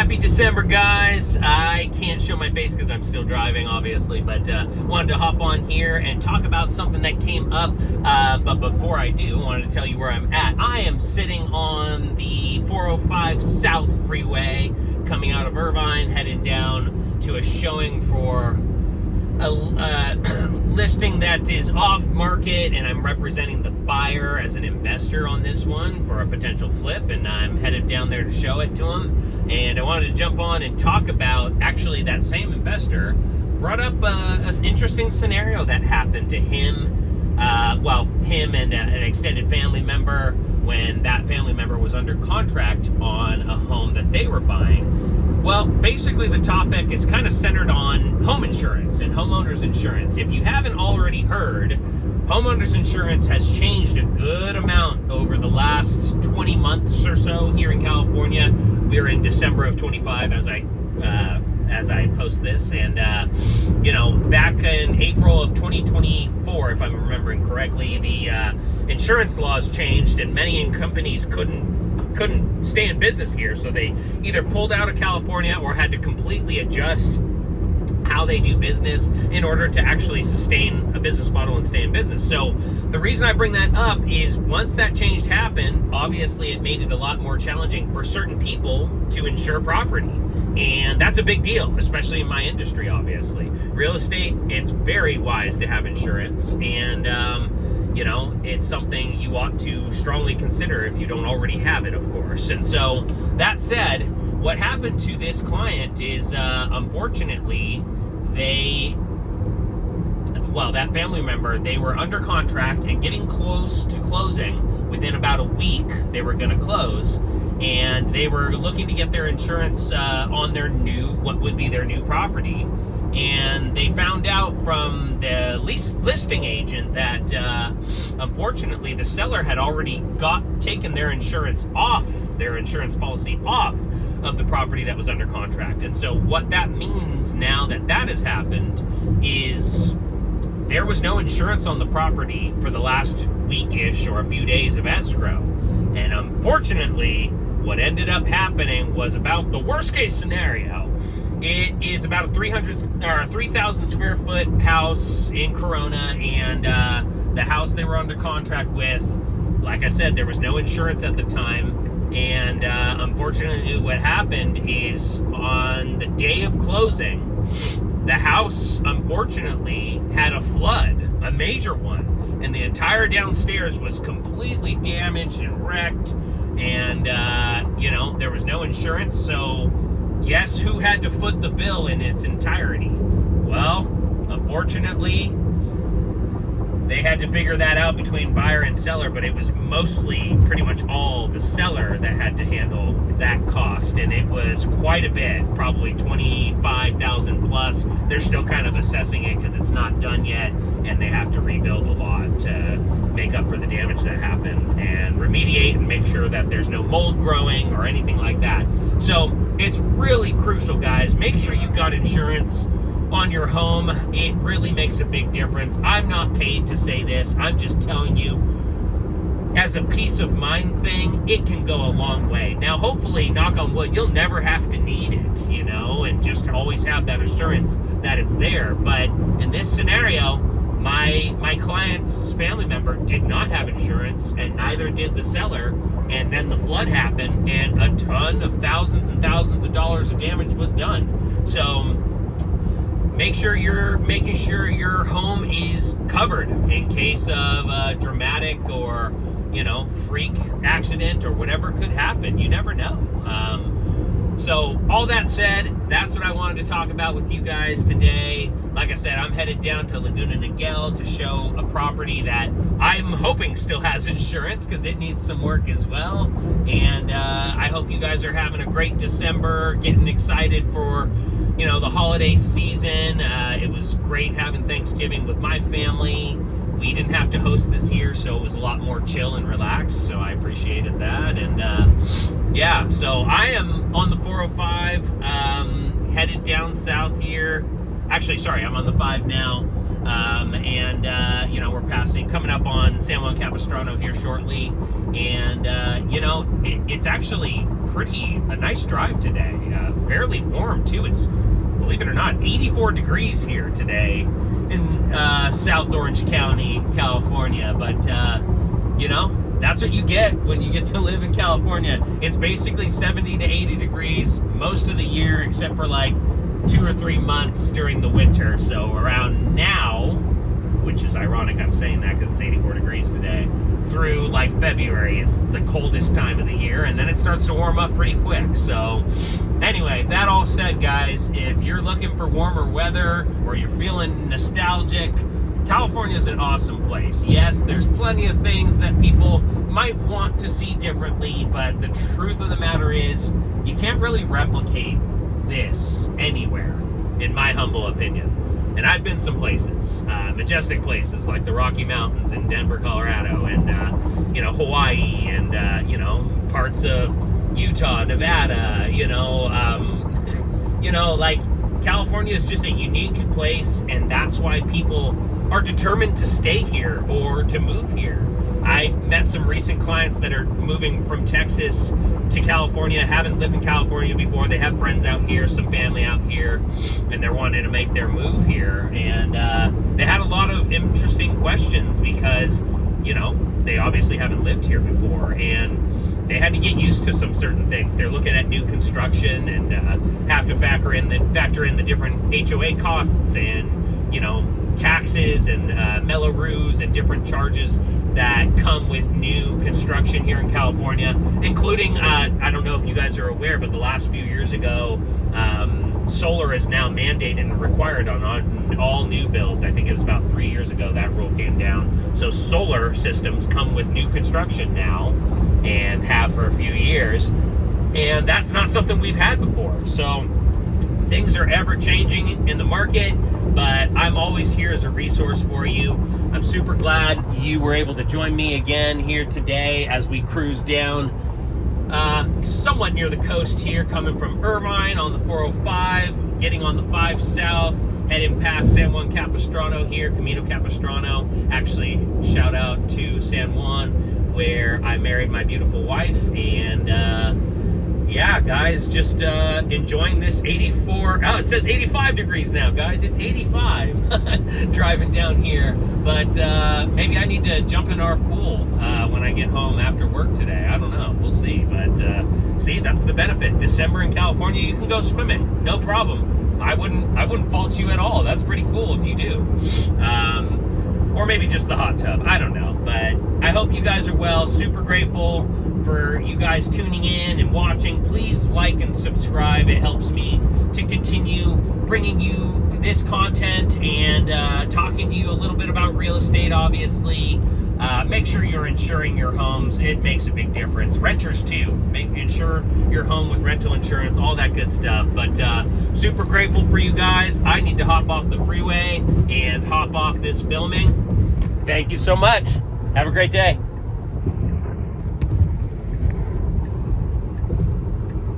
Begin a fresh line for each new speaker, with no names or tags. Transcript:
Happy December, guys. I can't show my face because I'm still driving, obviously, but wanted to hop on here and talk about something that came up. But before I do, I wanted to tell you where I'm at. I am sitting on the 405 South Freeway coming out of Irvine, headed down to a showing for a listing that is off market, and I'm representing the buyer as an investor on this one for a potential flip, and I'm headed down there to show it to him. And I wanted to jump on and talk about, actually, that same investor brought up an interesting scenario that happened to him, him and an extended family member, when that family member was under contract on a home that they were buying. Well, basically the topic is kind of centered on home insurance and homeowners insurance. If you haven't already heard, homeowners insurance has changed a good amount over the last 20 months or so here in California. We're in December of 25 as I post this, and back in April of 2024, if I'm remembering correctly, the insurance laws changed, and many companies couldn't stay in business here, so they either pulled out of California or had to completely adjust how they do business in order to actually sustain a business model and stay in business. So the reason I bring that up is once that change happened, obviously it made it a lot more challenging for certain people to insure property. And that's a big deal, especially in my industry, obviously. Real estate, it's very wise to have insurance, and it's something you ought to strongly consider if you don't already have it, of course. And so, that said, what happened to this client is, unfortunately, that family member, they were under contract and getting close to closing. Within about a week, they were going to close, and they were looking to get their insurance on what would be their new property. And they found out from the listing agent that, unfortunately, the seller had already taken their insurance policy off of the property that was under contract. And so what that means now that has happened is there was no insurance on the property for the last week-ish or a few days of escrow. And unfortunately, what ended up happening was about the worst-case scenario. It is about a 3,000 square foot house in Corona, and the house they were under contract with, like I said, there was no insurance at the time. And unfortunately, what happened is on the day of closing, the house, unfortunately, had a flood, a major one, and the entire downstairs was completely damaged and wrecked, and, there was no insurance, so guess who had to foot the bill in its entirety? Well, unfortunately, they had to figure that out between buyer and seller, but it was mostly pretty much all the seller that had to handle that cost, and it was quite a bit, probably $25,000 plus. They're still kind of assessing it because it's not done yet, and they have to rebuild a lot to make up for the damage that happened and remediate and make sure that there's no mold growing or anything like that. So it's really crucial, guys. Make sure you've got insurance on your home. It really makes a big difference. I'm not paid to say this. I'm just telling you, as a peace of mind thing, it can go a long way. Now, hopefully, knock on wood, you'll never have to need it, and just always have that assurance that it's there. But in this scenario, my client's family member did not have insurance, and neither did the seller. And then the flood happened, and a ton of thousands and thousands of dollars of damage was done. So make sure you're making sure your home is covered in case of a dramatic or, freak accident or whatever could happen. You never know. So all that said, that's what I wanted to talk about with you guys today. Like I said, I'm headed down to Laguna, Niguel to show a property that I'm hoping still has insurance because it needs some work as well. And I hope you guys are having a great December, getting excited for the holiday season. It was great having Thanksgiving with my family. We didn't have to host this year, so it was a lot more chill and relaxed, so I appreciated that. And so I am on the 405, headed down south here. Actually, sorry, I'm on the 5 now. We're coming up on San Juan Capistrano here shortly, and it's actually a nice drive today. Fairly warm too. It's, believe it or not, 84 degrees here today in South Orange County, California. But that's what you get when you get to live in California. It's basically 70 to 80 degrees most of the year, except for like 2 or 3 months during the winter. So around now, which is ironic I'm saying that because it's 84 degrees today, through like February is the coldest time of the year, and then it starts to warm up pretty quick. So anyway, that all said, guys, if you're looking for warmer weather or you're feeling nostalgic, California is an awesome place. Yes, there's plenty of things that people might want to see differently, but the truth of the matter is you can't really replicate this anywhere, in my humble opinion. And I've been some places, majestic places like the Rocky Mountains in Denver, Colorado, and Hawaii, and parts of Utah, Nevada. Like California is just a unique place, and that's why people are determined to stay here or to move here. I met some recent clients that are moving from Texas to California, haven't lived in California before. They have friends out here, some family out here, and they're wanting to make their move here. And they had a lot of interesting questions because, they obviously haven't lived here before, and they had to get used to some certain things. They're looking at new construction and have to factor in the different HOA costs and, taxes and Mello-Roos and different charges that come with new construction here in California, including, I don't know if you guys are aware, but the last few years ago, solar is now mandated and required on all new builds. I think it was about 3 years ago that rule came down. So solar systems come with new construction now and have for a few years. And that's not something we've had before. So things are ever changing in the market, but I'm always here as a resource for you. I'm super glad you were able to join me again here today as we cruise down somewhat near the coast here, coming from Irvine on the 405, getting on the 5 South, heading past San Juan Capistrano here, Camino Capistrano. Actually, shout out to San Juan, where I married my beautiful wife, and yeah, guys, just enjoying this 84. Oh, it says 85 degrees now, guys. It's 85 driving down here. But maybe I need to jump in our pool when I get home after work today. I don't know. We'll see. But see, that's the benefit. December in California, you can go swimming. No problem. I wouldn't fault you at all. That's pretty cool if you do. Or maybe just the hot tub. I don't know. But I hope you guys are well. Super grateful for you guys tuning in and watching. Please like and subscribe. It helps me to continue bringing you this content and talking to you a little bit about real estate, obviously. Make sure you're insuring your homes. It makes a big difference. Renters too. Insure your home with rental insurance, all that good stuff. But super grateful for you guys. I need to hop off the freeway and hop off this filming. Thank you so much. Have a great day.